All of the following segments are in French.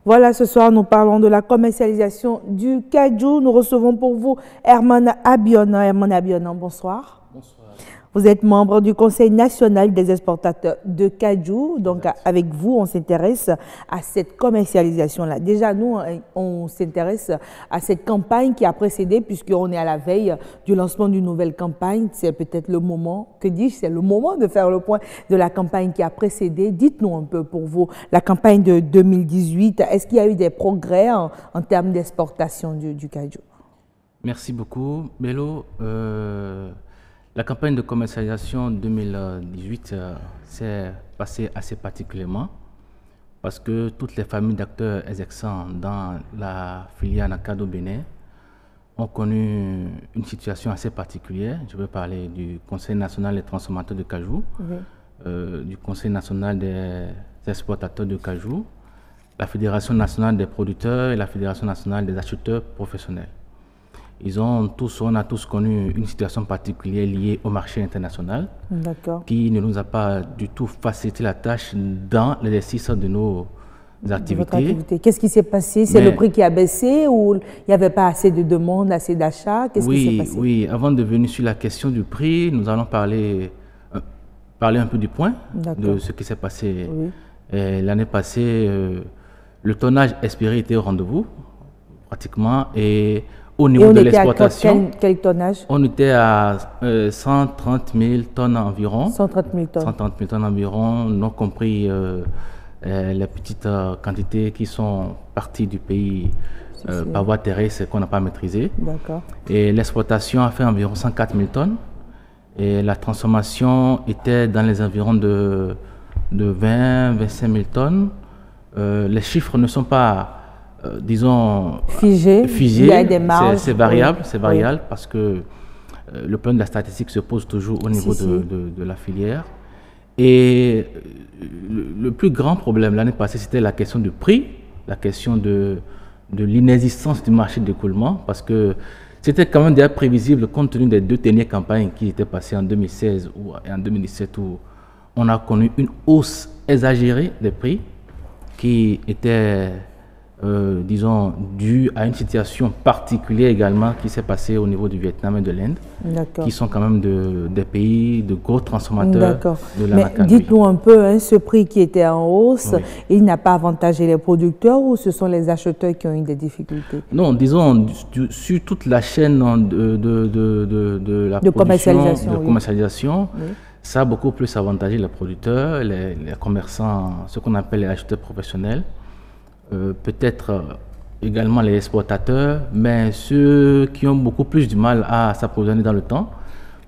Voilà, ce soir, nous parlons de la commercialisation du cajou. Nous recevons pour vous Herman Abiona. Herman Abiona, bonsoir. Bonsoir. Vous êtes membre du Conseil national des exportateurs de cajou. Donc, avec vous, on s'intéresse à cette commercialisation-là. Déjà, nous, on s'intéresse à cette campagne qui a précédé, puisqu'on est à la veille du lancement d'une nouvelle campagne. C'est peut-être le moment, que dis-je, c'est le moment de faire le point de la campagne qui a précédé. Dites-nous un peu pour vous, la campagne de 2018, est-ce qu'il y a eu des progrès en termes d'exportation du cajou? Merci beaucoup, Bello. La campagne de commercialisation 2018 s'est passée assez particulièrement parce que toutes les familles d'acteurs exerçant dans la filière Nakado Bénin ont connu une situation assez particulière. Je veux parler du Conseil national des transformateurs de cajou, du Conseil national des exportateurs de cajou, la Fédération nationale des producteurs et la Fédération nationale des acheteurs professionnels. On a tous connu une situation particulière liée au marché international qui ne nous a pas du tout facilité la tâche dans l'exercice de nos activités. Qu'est-ce qui s'est passé? C'est le prix qui a baissé ou il n'y avait pas assez de demandes, assez d'achats? Qu'est-ce qui s'est passé? Oui, avant de venir sur la question du prix, nous allons parler un peu du point de ce qui s'est passé. L'année passée, le tonnage espéré était au rendez-vous, pratiquement, et au niveau de l'exportation, quel tonnage? On était à 130 000 tonnes environ. 130 000 tonnes. 130 000 tonnes environ, non compris les petites quantités qui sont parties du pays par voie terrestre qu'on n'a pas maîtrisé. D'accord. Et l'exportation a fait environ 104 000 tonnes. Et la transformation était dans les environs de 20-25 000 tonnes. Les chiffres ne sont pas disons, figé. Il y a des marges. C'est variable, parce que le plan de la statistique se pose toujours au niveau de la filière. Et le plus grand problème l'année passée, c'était la question du prix, la question de l'inexistence du marché d'écoulement, parce que c'était quand même déjà prévisible compte tenu des deux dernières campagnes qui étaient passées en 2016 et en 2017 où on a connu une hausse exagérée des prix qui était disons, dû à une situation particulière également qui s'est passée au niveau du Vietnam et de l'Inde, qui sont quand même des pays de gros transformateurs de la Nakado. Dites-nous un peu, ce prix qui était en hausse, il n'a pas avantagé les producteurs ou ce sont les acheteurs qui ont eu des difficultés? Non, disons, sur toute la chaîne de commercialisation, ça a beaucoup plus avantagé les producteurs, les commerçants, ce qu'on appelle les acheteurs professionnels. Peut-être également les exportateurs, mais ceux qui ont beaucoup plus du mal à s'approvisionner dans le temps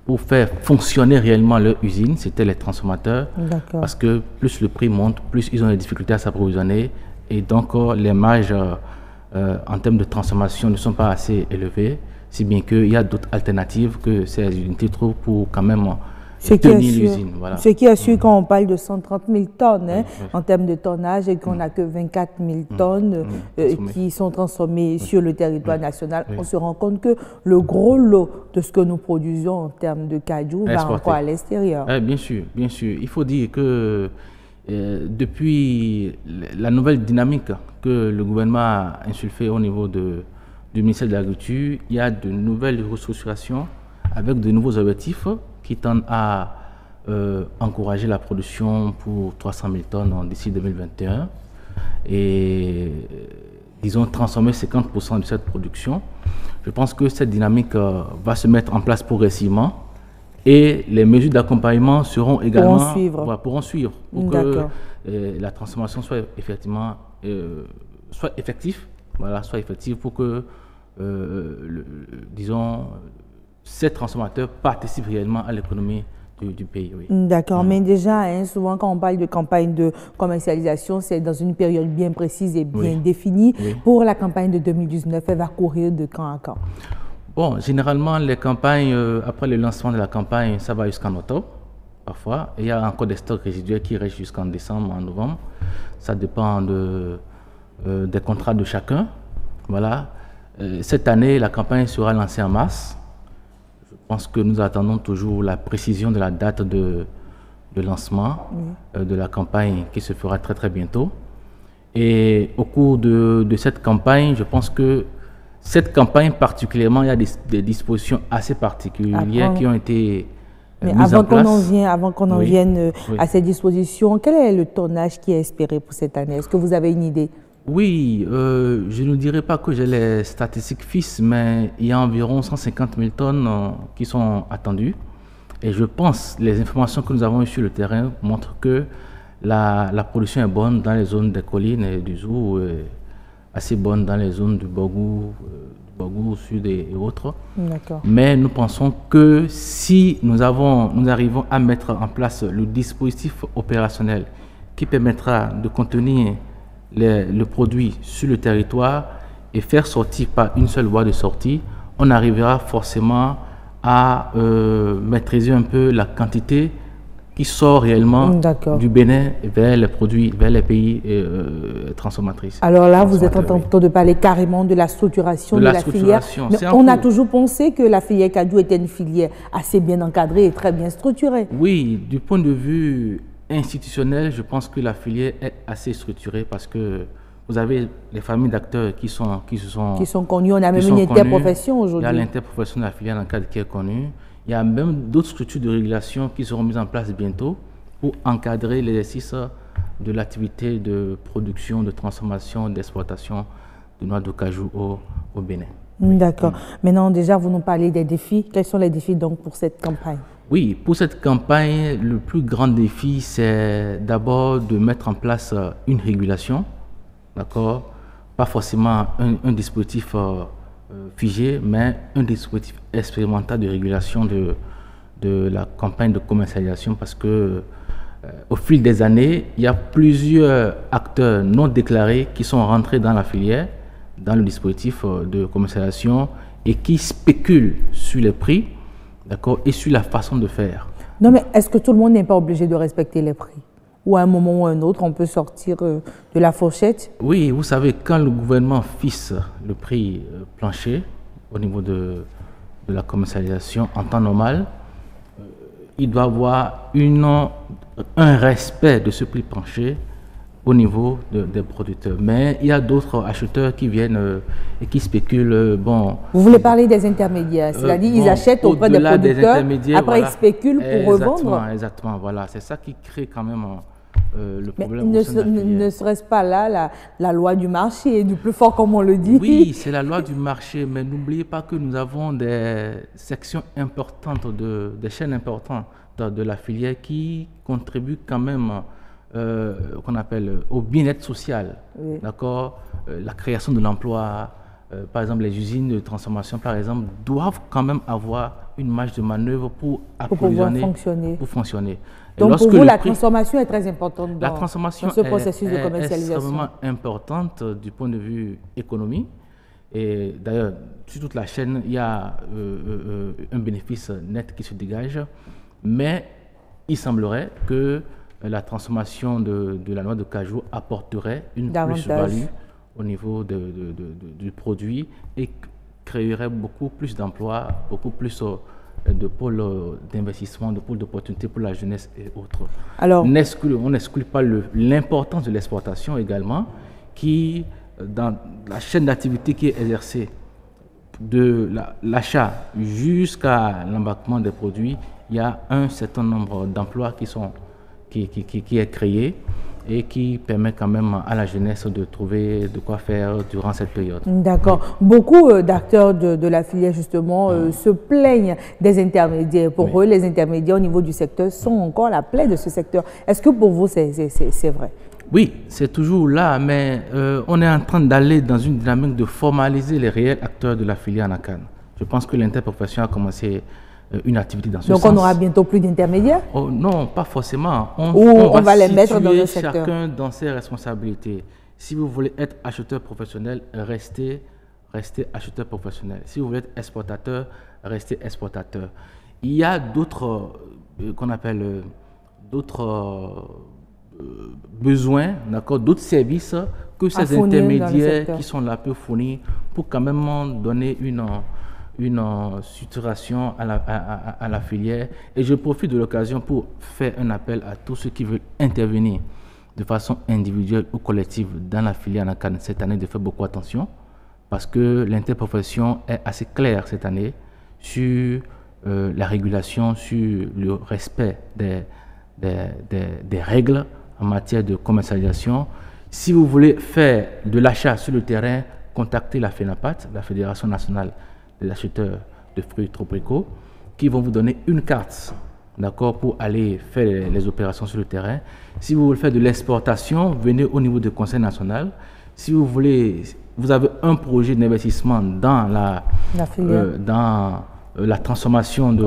pour faire fonctionner réellement leur usine, c'était les transformateurs, parce que plus le prix monte, plus ils ont des difficultés à s'approvisionner et donc les marges en termes de transformation ne sont pas assez élevées, si bien qu'il y a d'autres alternatives que ces unités trouvent pour quand même tenir l'usine. Voilà. Ce qui est sûr quand on parle de 130 000 tonnes en termes de tonnage et qu'on n'a que 24 000 tonnes qui sont transformées sur le territoire national, on se rend compte que le gros lot de ce que nous produisons en termes de cajou va encore à l'extérieur. Bien sûr, bien sûr. Il faut dire que depuis la nouvelle dynamique que le gouvernement a insufflée au niveau du ministère de l'Agriculture, il y a de nouvelles restructurations avec de nouveaux objectifs qui tendent à encourager la production pour 300 000 tonnes d'ici 2021 et, disons, transformer 50% de cette production. Je pense que cette dynamique va se mettre en place progressivement et les mesures d'accompagnement seront également pourront suivre pour que la transformation soit effectivement soit effective pour que disons ces transformateurs participent réellement à l'économie du pays. D'accord, mais déjà, souvent quand on parle de campagne de commercialisation, c'est dans une période bien précise et bien définie. Pour la campagne de 2019, elle va courir de quand à quand? Bon, généralement, les campagnes, après le lancement de la campagne, ça va jusqu'en octobre, parfois. Et il y a encore des stocks résiduels qui restent jusqu'en décembre, en novembre. Ça dépend des contrats de chacun. Voilà. Cette année, la campagne sera lancée en mars. Je pense que nous attendons toujours la précision de la date de lancement de la campagne qui se fera très très bientôt. Et au cours de cette campagne, je pense que cette campagne particulièrement, il y a des dispositions assez particulières qui ont été mais mises en place. Avant qu'on en Oui, vienne oui. à ces dispositions, quel est le tonnage qui est espéré pour cette année? Est-ce que vous avez une idée? Oui, je ne dirais pas que j'ai les statistiques fixes, mais il y a environ 150 000 tonnes qui sont attendues. Et je pense, les informations que nous avons eues sur le terrain montrent que la production est bonne dans les zones des collines et du Zou, assez bonne dans les zones du Bogou au sud et autres. D'accord. Mais nous pensons que si nous arrivons à mettre en place le dispositif opérationnel qui permettra de contenir le produit sur le territoire et faire sortir par une seule voie de sortie, on arrivera forcément à maîtriser un peu la quantité qui sort réellement du Bénin vers les produits, vers les pays transformatrices. Alors là, vous êtes en train de parler carrément de la structuration de la filière. Mais on a toujours pensé que la filière cajou était une filière assez bien encadrée et très bien structurée. Oui, du point de vue institutionnel, je pense que la filière est assez structurée parce que vous avez les familles d'acteurs qui sont connus. On a même une interprofession aujourd'hui. Il y a l'interprofession de la filière dans le cadre qui est connue. Il y a même d'autres structures de régulation qui seront mises en place bientôt pour encadrer l'exercice de l'activité de production, de transformation, d'exploitation de noix de cajou au Bénin. D'accord. Maintenant, déjà, vous nous parlez des défis. Quels sont les défis donc pour cette campagne? Oui, pour cette campagne, le plus grand défi, c'est d'abord de mettre en place une régulation, d'accord? Pas forcément un dispositif figé, mais un dispositif expérimental de régulation de la campagne de commercialisation parce que au fil des années, il y a plusieurs acteurs non déclarés qui sont rentrés dans la filière, dans le dispositif de commercialisation et qui spéculent sur les prix, d'accord, et sur la façon de faire. Non, mais est-ce que tout le monde n'est pas obligé de respecter les prix? Ou à un moment ou à un autre, on peut sortir de la fourchette? Oui, vous savez, quand le gouvernement fixe le prix plancher au niveau de la commercialisation en temps normal, il doit avoir un respect de ce prix plancher au niveau des producteurs. Mais il y a d'autres acheteurs qui viennent et qui spéculent. Bon, vous voulez parler des intermédiaires, c'est-à-dire ils achètent auprès des producteurs, après voilà, ils spéculent pour revendre. Exactement, voilà. C'est ça qui crée quand même le problème. Mais ne serait-ce pas là la loi du marché, du plus fort comme on le dit? Oui, c'est la loi du marché, mais n'oubliez pas que nous avons des sections importantes, des chaînes importantes de la filière qui contribuent quand même qu'on appelle au bien-être social, oui. D'accord, la création de l'emploi, par exemple les usines de transformation par exemple doivent quand même avoir une marge de manœuvre pour approvisionner, pour fonctionner. Donc pour vous la transformation est très importante dans ce processus de commercialisation. Est extrêmement importante du point de vue économie et d'ailleurs sur toute la chaîne il y a un bénéfice net qui se dégage, mais il semblerait que la transformation de la noix de cajou apporterait une plus-value au niveau du produit et créerait beaucoup plus d'emplois, beaucoup plus de pôles d'investissement, de pôles d'opportunités pour la jeunesse et autres. Alors, on n'exclut pas l'importance de l'exportation également, qui, dans la chaîne d'activité qui est exercée, de l'achat jusqu'à l'embarquement des produits, il y a un certain nombre d'emplois qui est créé et qui permet quand même à la jeunesse de trouver de quoi faire durant cette période. D'accord. Beaucoup d'acteurs de la filière, justement, se plaignent des intermédiaires. Pour eux, les intermédiaires au niveau du secteur sont encore la plaie de ce secteur. Est-ce que pour vous, c'est vrai? Oui, c'est toujours là, mais on est en train d'aller dans une dynamique de formaliser les réels acteurs de la filière Anacan. Je pense que l'interprofession a commencé une activité dans ce sens. Donc on aura bientôt plus d'intermédiaires? Oh, non, pas forcément. On va les mettre dans le secteur. Chacun dans ses responsabilités. Si vous voulez être acheteur professionnel, restez acheteur professionnel. Si vous voulez être exportateur, restez exportateur. Il y a d'autres qu'on appelle d'autres besoins, d'accord, d'autres services que ces intermédiaires qui sont là peuvent fournir pour quand même donner une structuration à la filière. Et je profite de l'occasion pour faire un appel à tous ceux qui veulent intervenir de façon individuelle ou collective dans la filière NACAN cette année de faire beaucoup attention parce que l'interprofession est assez claire cette année sur la régulation, sur le respect des règles en matière de commercialisation. Si vous voulez faire de l'achat sur le terrain, contactez la FENAPAT, la Fédération nationale des acheteurs de fruits tropicaux, qui vont vous donner une carte, d'accord, pour aller faire les opérations sur le terrain. Si vous voulez faire de l'exportation, venez au niveau du Conseil national. Si vous voulez, vous avez un projet d'investissement dans la transformation des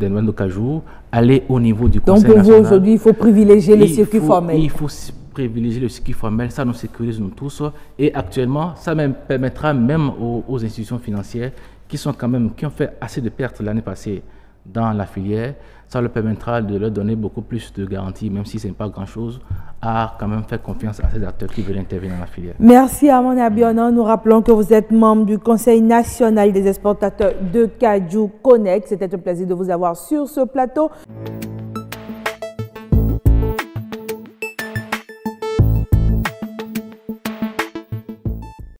noix de cajou, allez au niveau du Conseil national. Donc pour vous aujourd'hui, il faut privilégier le circuit formel. Il faut privilégier le circuit formel, ça nous sécurise nous tous. Et actuellement, ça même permettra même aux institutions financières qui ont fait assez de pertes l'année passée dans la filière, ça leur permettra de leur donner beaucoup plus de garanties, même si ce n'est pas grand-chose, à quand même faire confiance à ces acteurs qui veulent intervenir dans la filière. Merci Amon Abionan. Nous rappelons que vous êtes membre du Conseil national des exportateurs de cajou Connect. C'était un plaisir de vous avoir sur ce plateau.